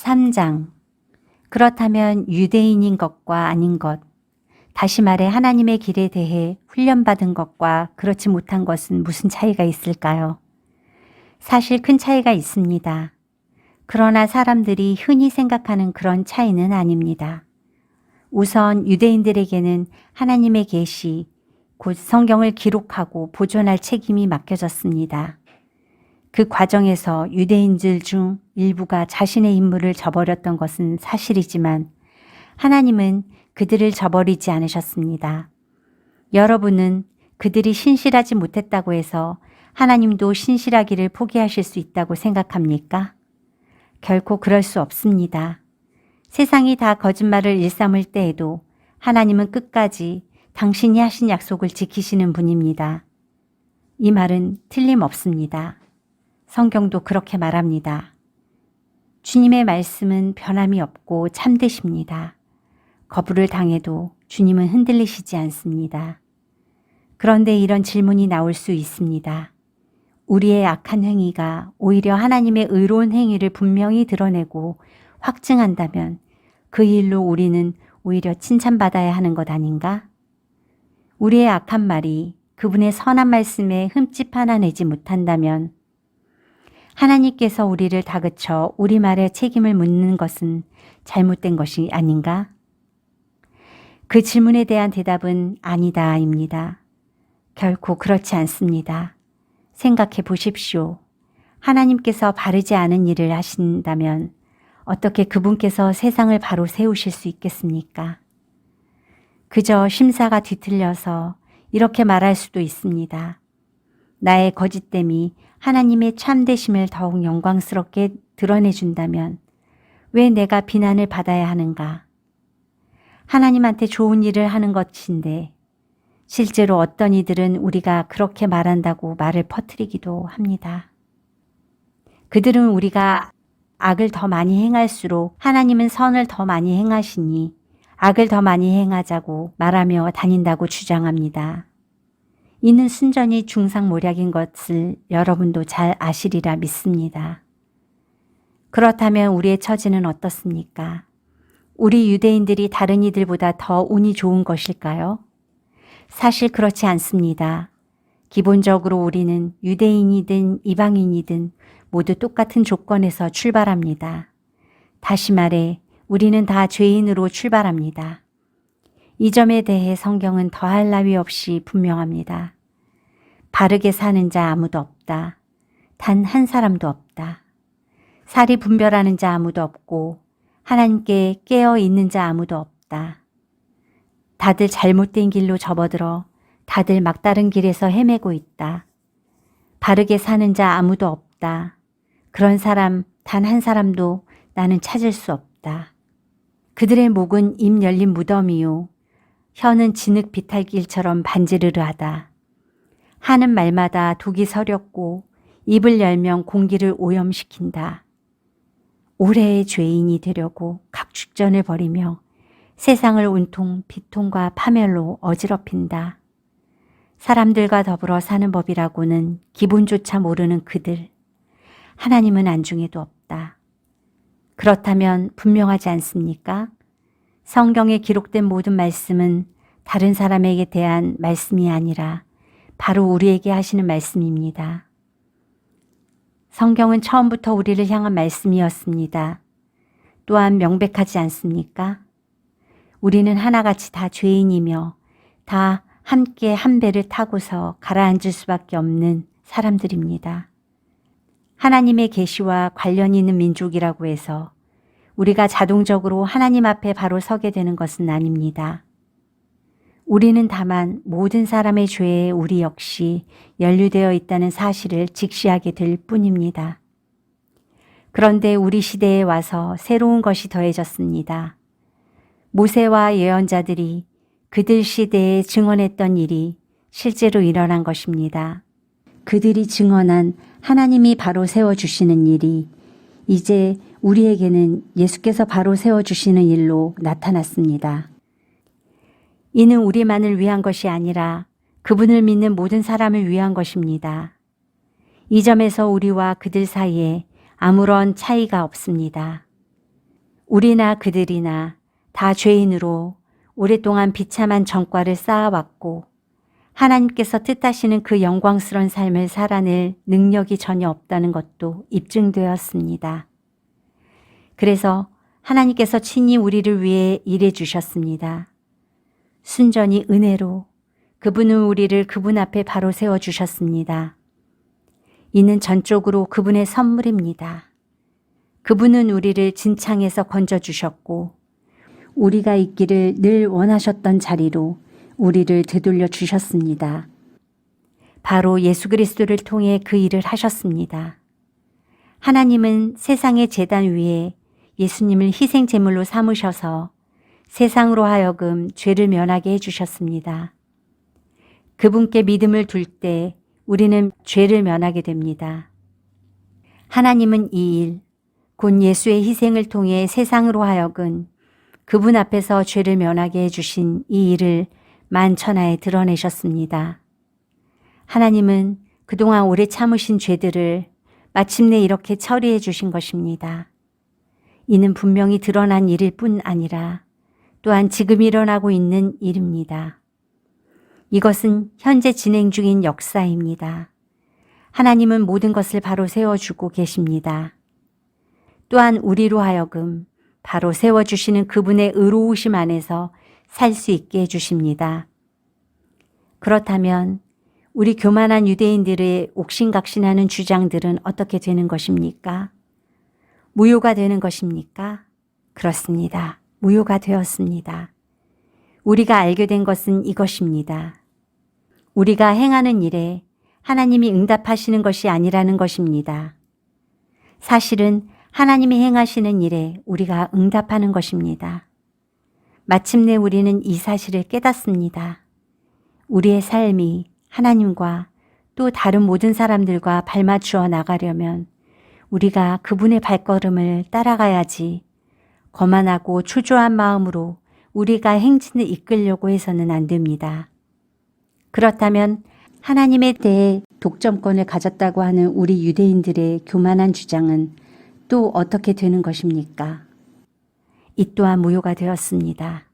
3장. 그렇다면 유대인인 것과 아닌 것, 다시 말해 하나님의 길에 대해 훈련받은 것과 그렇지 못한 것은 무슨 차이가 있을까요? 사실 큰 차이가 있습니다. 그러나 사람들이 흔히 생각하는 그런 차이는 아닙니다. 우선 유대인들에게는 하나님의 계시, 곧 성경을 기록하고 보존할 책임이 맡겨졌습니다. 그 과정에서 유대인들 중 일부가 자신의 임무를 저버렸던 것은 사실이지만 하나님은 그들을 저버리지 않으셨습니다. 여러분은 그들이 신실하지 못했다고 해서 하나님도 신실하기를 포기하실 수 있다고 생각합니까? 결코 그럴 수 없습니다. 세상이 다 거짓말을 일삼을 때에도 하나님은 끝까지 당신이 하신 약속을 지키시는 분입니다. 이 말은 틀림없습니다. 성경도 그렇게 말합니다. 주님의 말씀은 변함이 없고 참되십니다. 거부를 당해도 주님은 흔들리시지 않습니다. 그런데 이런 질문이 나올 수 있습니다. 우리의 악한 행위가 오히려 하나님의 의로운 행위를 분명히 드러내고 확증한다면 그 일로 우리는 오히려 칭찬받아야 하는 것 아닌가? 우리의 악한 말이 그분의 선한 말씀에 흠집 하나 내지 못한다면 하나님께서 우리를 다그쳐 우리 말에 책임을 묻는 것은 잘못된 것이 아닌가? 그 질문에 대한 대답은 아니다입니다. 결코 그렇지 않습니다. 생각해 보십시오. 하나님께서 바르지 않은 일을 하신다면 어떻게 그분께서 세상을 바로 세우실 수 있겠습니까? 그저 심사가 뒤틀려서 이렇게 말할 수도 있습니다. 나의 거짓됨이 하나님의 참되심을 더욱 영광스럽게 드러내준다면 왜 내가 비난을 받아야 하는가? 하나님한테 좋은 일을 하는 것인데 실제로 어떤 이들은 우리가 그렇게 말한다고 말을 퍼뜨리기도 합니다. 그들은 우리가 악을 더 많이 행할수록 하나님은 선을 더 많이 행하시니 악을 더 많이 행하자고 말하며 다닌다고 주장합니다. 이는 순전히 중상모략인 것을 여러분도 잘 아시리라 믿습니다. 그렇다면 우리의 처지는 어떻습니까? 우리 유대인들이 다른 이들보다 더 운이 좋은 것일까요? 사실 그렇지 않습니다. 기본적으로 우리는 유대인이든 이방인이든 모두 똑같은 조건에서 출발합니다. 다시 말해 우리는 다 죄인으로 출발합니다. 이 점에 대해 성경은 더할 나위 없이 분명합니다. 바르게 사는 자 아무도 없다. 단 한 사람도 없다. 살이 분별하는 자 아무도 없고 하나님께 깨어 있는 자 아무도 없다. 다들 잘못된 길로 접어들어 다들 막다른 길에서 헤매고 있다. 바르게 사는 자 아무도 없다. 그런 사람 단 한 사람도 나는 찾을 수 없다. 그들의 목은 입 열린 무덤이요. 혀는 진흙 비탈길처럼 반지르르하다. 하는 말마다 독이 서렸고 입을 열면 공기를 오염시킨다. 올해의 죄인이 되려고 각축전을 벌이며 세상을 온통 비통과 파멸로 어지럽힌다. 사람들과 더불어 사는 법이라고는 기본조차 모르는 그들. 하나님은 안중에도 없다. 그렇다면 분명하지 않습니까? 성경에 기록된 모든 말씀은 다른 사람에게 대한 말씀이 아니라 바로 우리에게 하시는 말씀입니다. 성경은 처음부터 우리를 향한 말씀이었습니다. 또한 명백하지 않습니까? 우리는 하나같이 다 죄인이며 다 함께 한 배를 타고서 가라앉을 수밖에 없는 사람들입니다. 하나님의 계시와 관련 있는 민족이라고 해서 우리가 자동적으로 하나님 앞에 바로 서게 되는 것은 아닙니다. 우리는 다만 모든 사람의 죄에 우리 역시 연루되어 있다는 사실을 직시하게 될 뿐입니다. 그런데 우리 시대에 와서 새로운 것이 더해졌습니다. 모세와 예언자들이 그들 시대에 증언했던 일이 실제로 일어난 것입니다. 그들이 증언한 하나님이 바로 세워주시는 일이 이제 우리에게는 예수께서 바로 세워주시는 일로 나타났습니다. 이는 우리만을 위한 것이 아니라 그분을 믿는 모든 사람을 위한 것입니다. 이 점에서 우리와 그들 사이에 아무런 차이가 없습니다. 우리나 그들이나 다 죄인으로 오랫동안 비참한 전과를 쌓아왔고 하나님께서 뜻하시는 그 영광스러운 삶을 살아낼 능력이 전혀 없다는 것도 입증되었습니다. 그래서 하나님께서 친히 우리를 위해 일해 주셨습니다. 순전히 은혜로 그분은 우리를 그분 앞에 바로 세워주셨습니다. 이는 전적으로 그분의 선물입니다. 그분은 우리를 진창에서 건져주셨고 우리가 있기를 늘 원하셨던 자리로 우리를 되돌려 주셨습니다. 바로 예수 그리스도를 통해 그 일을 하셨습니다. 하나님은 세상의 제단 위에 예수님을 희생 제물로 삼으셔서 세상으로 하여금 죄를 면하게 해주셨습니다. 그분께 믿음을 둘 때 우리는 죄를 면하게 됩니다. 하나님은 이 일, 곧 예수의 희생을 통해 세상으로 하여금 그분 앞에서 죄를 면하게 해주신 이 일을 만천하에 드러내셨습니다. 하나님은 그동안 오래 참으신 죄들을 마침내 이렇게 처리해 주신 것입니다. 이는 분명히 드러난 일일 뿐 아니라 또한 지금 일어나고 있는 일입니다. 이것은 현재 진행 중인 역사입니다. 하나님은 모든 것을 바로 세워주고 계십니다. 또한 우리로 하여금 바로 세워주시는 그분의 의로우심 안에서 살 수 있게 해주십니다. 그렇다면 우리 교만한 유대인들의 옥신각신하는 주장들은 어떻게 되는 것입니까? 무효가 되는 것입니까? 그렇습니다. 무효가 되었습니다. 우리가 알게 된 것은 이것입니다. 우리가 행하는 일에 하나님이 응답하시는 것이 아니라는 것입니다. 사실은 하나님이 행하시는 일에 우리가 응답하는 것입니다. 마침내 우리는 이 사실을 깨닫습니다. 우리의 삶이 하나님과 또 다른 모든 사람들과 발맞추어 나가려면 우리가 그분의 발걸음을 따라가야지 거만하고 초조한 마음으로 우리가 행진을 이끌려고 해서는 안 됩니다. 그렇다면 하나님에 대해 독점권을 가졌다고 하는 우리 유대인들의 교만한 주장은 또 어떻게 되는 것입니까? 이 또한 무효가 되었습니다.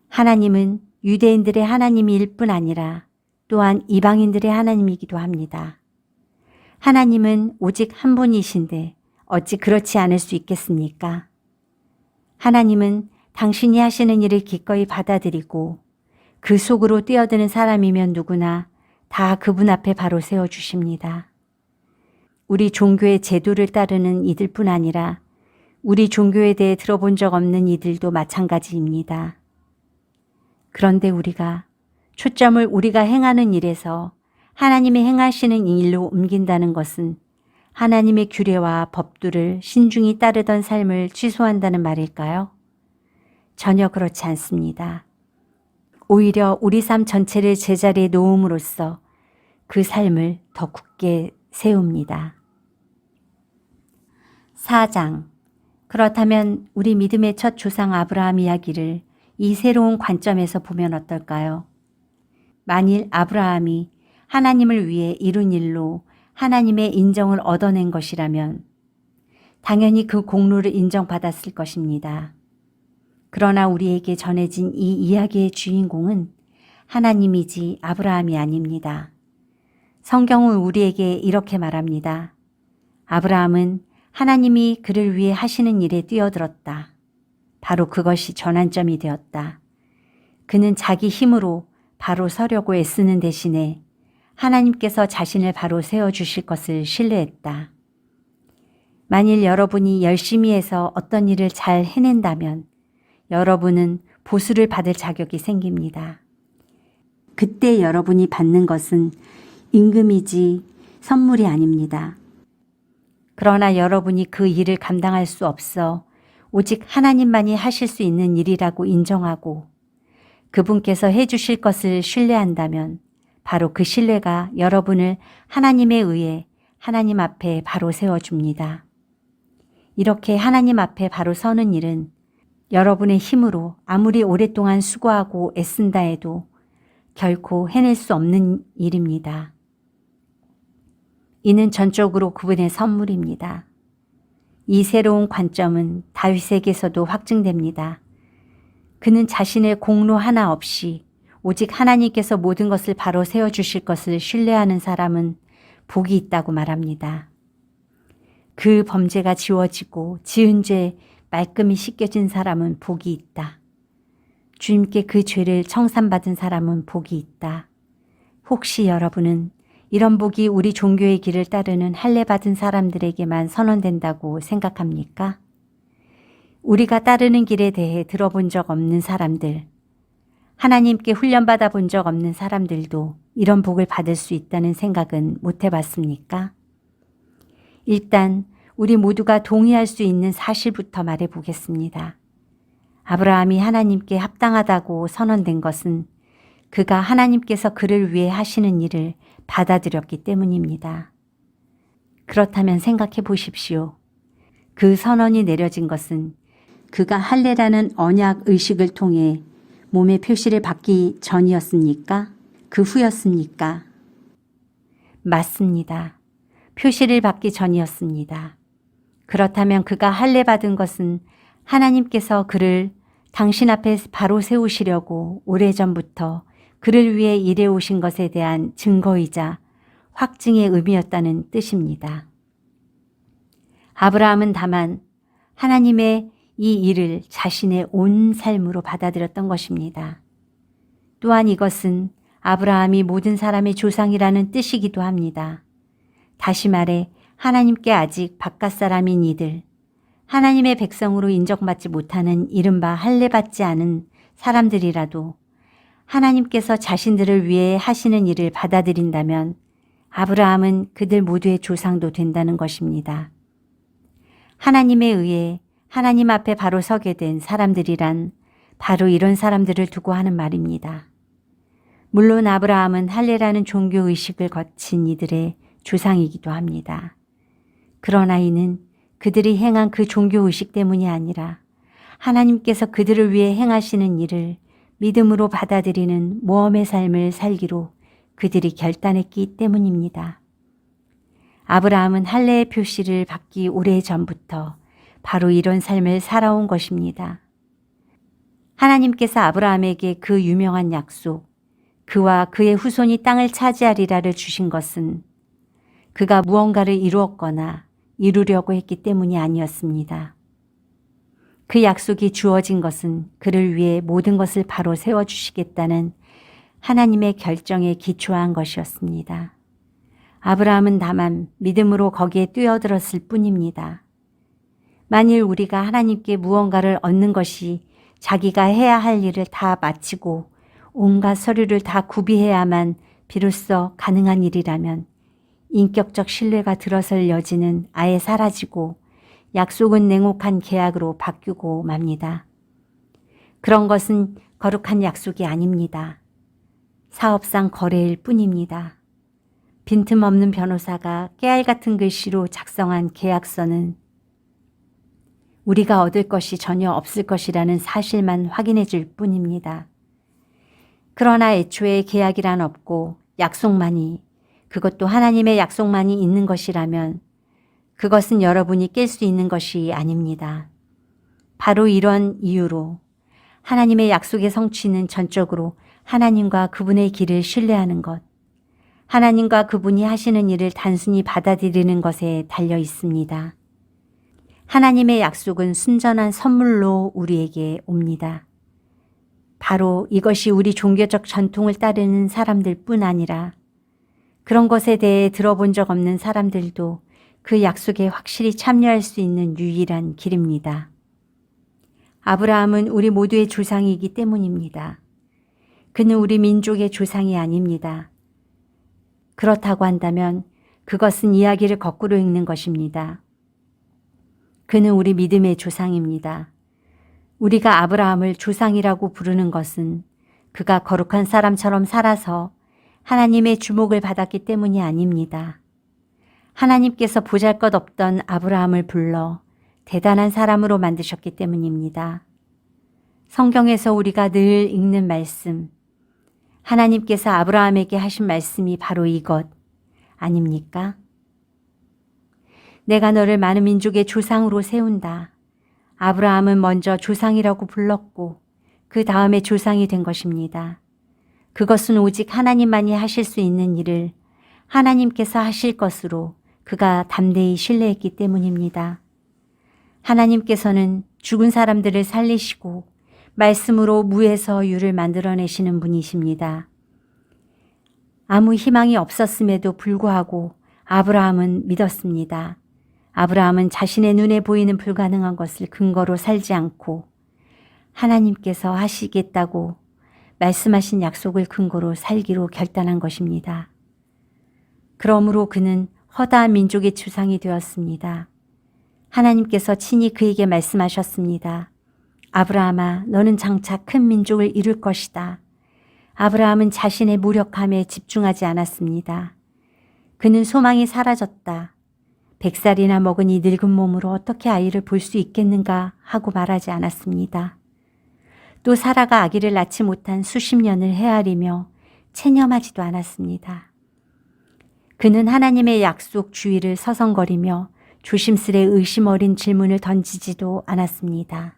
하나님은 유대인들의 하나님일 뿐 아니라 또한 이방인들의 하나님이기도 합니다. 하나님은 오직 한 분이신데 어찌 그렇지 않을 수 있겠습니까? 하나님은 당신이 하시는 일을 기꺼이 받아들이고 그 속으로 뛰어드는 사람이면 누구나 다 그분 앞에 바로 세워주십니다. 우리 종교의 제도를 따르는 이들뿐 아니라 우리 종교에 대해 들어본 적 없는 이들도 마찬가지입니다. 그런데 우리가 초점을 우리가 행하는 일에서 하나님이 행하시는 일로 옮긴다는 것은 하나님의 규례와 법도를 신중히 따르던 삶을 취소한다는 말일까요? 전혀 그렇지 않습니다. 오히려 우리 삶 전체를 제자리에 놓음으로써 그 삶을 더 굳게 세웁니다. 4장. 그렇다면 우리 믿음의 첫 조상 아브라함 이야기를 이 새로운 관점에서 보면 어떨까요? 만일 아브라함이 하나님을 위해 이룬 일로 하나님의 인정을 얻어낸 것이라면 당연히 그 공로를 인정받았을 것입니다. 그러나 우리에게 전해진 이 이야기의 주인공은 하나님이지 아브라함이 아닙니다. 성경은 우리에게 이렇게 말합니다. 아브라함은 하나님이 그를 위해 하시는 일에 뛰어들었다. 바로 그것이 전환점이 되었다. 그는 자기 힘으로 바로 서려고 애쓰는 대신에 하나님께서 자신을 바로 세워주실 것을 신뢰했다. 만일 여러분이 열심히 해서 어떤 일을 잘 해낸다면 여러분은 보수를 받을 자격이 생깁니다. 그때 여러분이 받는 것은 임금이지 선물이 아닙니다. 그러나 여러분이 그 일을 감당할 수 없어 오직 하나님만이 하실 수 있는 일이라고 인정하고 그분께서 해주실 것을 신뢰한다면 바로 그 신뢰가 여러분을 하나님에 의해 하나님 앞에 바로 세워줍니다. 이렇게 하나님 앞에 바로 서는 일은 여러분의 힘으로 아무리 오랫동안 수고하고 애쓴다 해도 결코 해낼 수 없는 일입니다. 이는 전적으로 그분의 선물입니다. 이 새로운 관점은 다윗에게서도 확증됩니다. 그는 자신의 공로 하나 없이 오직 하나님께서 모든 것을 바로 세워주실 것을 신뢰하는 사람은 복이 있다고 말합니다. 그 범죄가 지워지고 지은 죄 말끔히 씻겨진 사람은 복이 있다. 주님께 그 죄를 청산받은 사람은 복이 있다. 혹시 여러분은 이런 복이 우리 종교의 길을 따르는 할례받은 사람들에게만 선언된다고 생각합니까? 우리가 따르는 길에 대해 들어본 적 없는 사람들, 하나님께 훈련받아 본 적 없는 사람들도 이런 복을 받을 수 있다는 생각은 못 해봤습니까? 일단 우리 모두가 동의할 수 있는 사실부터 말해 보겠습니다. 아브라함이 하나님께 합당하다고 선언된 것은 그가 하나님께서 그를 위해 하시는 일을 받아들였기 때문입니다. 그렇다면 생각해 보십시오. 그 선언이 내려진 것은 그가 할례라는 언약 의식을 통해 몸의 표시를 받기 전이었습니까? 그 후였습니까? 맞습니다. 표시를 받기 전이었습니다. 그렇다면 그가 할례 받은 것은 하나님께서 그를 당신 앞에 바로 세우시려고 오래전부터 그를 위해 일해 오신 것에 대한 증거이자 확증의 의미였다는 뜻입니다. 아브라함은 다만 하나님의 이 일을 자신의 온 삶으로 받아들였던 것입니다. 또한 이것은 아브라함이 모든 사람의 조상이라는 뜻이기도 합니다. 다시 말해 하나님께 아직 바깥 사람인 이들, 하나님의 백성으로 인정받지 못하는 이른바 할례받지 않은 사람들이라도 하나님께서 자신들을 위해 하시는 일을 받아들인다면 아브라함은 그들 모두의 조상도 된다는 것입니다. 하나님에 의해 하나님 앞에 바로 서게 된 사람들이란 바로 이런 사람들을 두고 하는 말입니다. 물론 아브라함은 할례라는 종교 의식을 거친 이들의 조상이기도 합니다. 그러나 이는 그들이 행한 그 종교 의식 때문이 아니라 하나님께서 그들을 위해 행하시는 일을 믿음으로 받아들이는 모험의 삶을 살기로 그들이 결단했기 때문입니다. 아브라함은 할례의 표시를 받기 오래전부터 바로 이런 삶을 살아온 것입니다. 하나님께서 아브라함에게 그 유명한 약속, 그와 그의 후손이 땅을 차지하리라를 주신 것은 그가 무언가를 이루었거나 이루려고 했기 때문이 아니었습니다. 그 약속이 주어진 것은 그를 위해 모든 것을 바로 세워주시겠다는 하나님의 결정에 기초한 것이었습니다. 아브라함은 다만 믿음으로 거기에 뛰어들었을 뿐입니다. 만일 우리가 하나님께 무언가를 얻는 것이 자기가 해야 할 일을 다 마치고 온갖 서류를 다 구비해야만 비로소 가능한 일이라면 인격적 신뢰가 들어설 여지는 아예 사라지고 약속은 냉혹한 계약으로 바뀌고 맙니다. 그런 것은 거룩한 약속이 아닙니다. 사업상 거래일 뿐입니다. 빈틈없는 변호사가 깨알 같은 글씨로 작성한 계약서는 우리가 얻을 것이 전혀 없을 것이라는 사실만 확인해 줄 뿐입니다. 그러나 애초에 계약이란 없고 약속만이, 그것도 하나님의 약속만이 있는 것이라면 그것은 여러분이 깰 수 있는 것이 아닙니다. 바로 이런 이유로 하나님의 약속의 성취는 전적으로 하나님과 그분의 길을 신뢰하는 것, 하나님과 그분이 하시는 일을 단순히 받아들이는 것에 달려 있습니다. 하나님의 약속은 순전한 선물로 우리에게 옵니다. 바로 이것이 우리 종교적 전통을 따르는 사람들 뿐 아니라 그런 것에 대해 들어본 적 없는 사람들도 그 약속에 확실히 참여할 수 있는 유일한 길입니다. 아브라함은 우리 모두의 조상이기 때문입니다. 그는 우리 민족의 조상이 아닙니다. 그렇다고 한다면 그것은 이야기를 거꾸로 읽는 것입니다. 그는 우리 믿음의 조상입니다. 우리가 아브라함을 조상이라고 부르는 것은 그가 거룩한 사람처럼 살아서 하나님의 주목을 받았기 때문이 아닙니다. 하나님께서 보잘것없던 아브라함을 불러 대단한 사람으로 만드셨기 때문입니다. 성경에서 우리가 늘 읽는 말씀, 하나님께서 아브라함에게 하신 말씀이 바로 이것 아닙니까? 내가 너를 많은 민족의 조상으로 세운다. 아브라함은 먼저 조상이라고 불렀고 그 다음에 조상이 된 것입니다. 그것은 오직 하나님만이 하실 수 있는 일을 하나님께서 하실 것으로 그가 담대히 신뢰했기 때문입니다. 하나님께서는 죽은 사람들을 살리시고 말씀으로 무에서 유를 만들어내시는 분이십니다. 아무 희망이 없었음에도 불구하고 아브라함은 믿었습니다. 아브라함은 자신의 눈에 보이는 불가능한 것을 근거로 살지 않고 하나님께서 하시겠다고 말씀하신 약속을 근거로 살기로 결단한 것입니다. 그러므로 그는 허다한 민족의 조상이 되었습니다. 하나님께서 친히 그에게 말씀하셨습니다. 아브라함아, 너는 장차 큰 민족을 이룰 것이다. 아브라함은 자신의 무력함에 집중하지 않았습니다. 그는 소망이 사라졌다. 100살이나 먹은 이 늙은 몸으로 어떻게 아이를 볼 수 있겠는가 하고 말하지 않았습니다. 또 사라가 아기를 낳지 못한 수십 년을 헤아리며 체념하지도 않았습니다. 그는 하나님의 약속 주위를 서성거리며 조심스레 의심 어린 질문을 던지지도 않았습니다.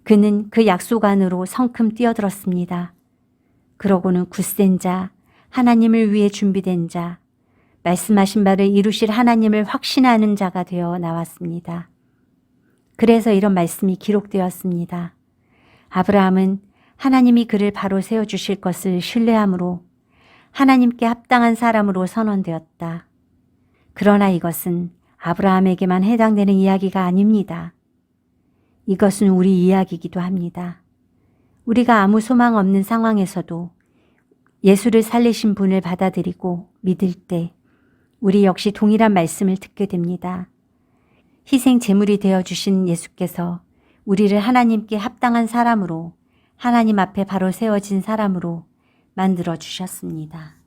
그는 그 약속 안으로 성큼 뛰어들었습니다. 그러고는 굳센 자, 하나님을 위해 준비된 자, 말씀하신 바를 이루실 하나님을 확신하는 자가 되어 나왔습니다. 그래서 이런 말씀이 기록되었습니다. 아브라함은 하나님이 그를 바로 세워주실 것을 신뢰함으로 하나님께 합당한 사람으로 선언되었다. 그러나 이것은 아브라함에게만 해당되는 이야기가 아닙니다. 이것은 우리 이야기이기도 합니다. 우리가 아무 소망 없는 상황에서도 예수를 살리신 분을 받아들이고 믿을 때 우리 역시 동일한 말씀을 듣게 됩니다. 희생 제물이 되어주신 예수께서 우리를 하나님께 합당한 사람으로 하나님 앞에 바로 세워진 사람으로 만들어 주셨습니다.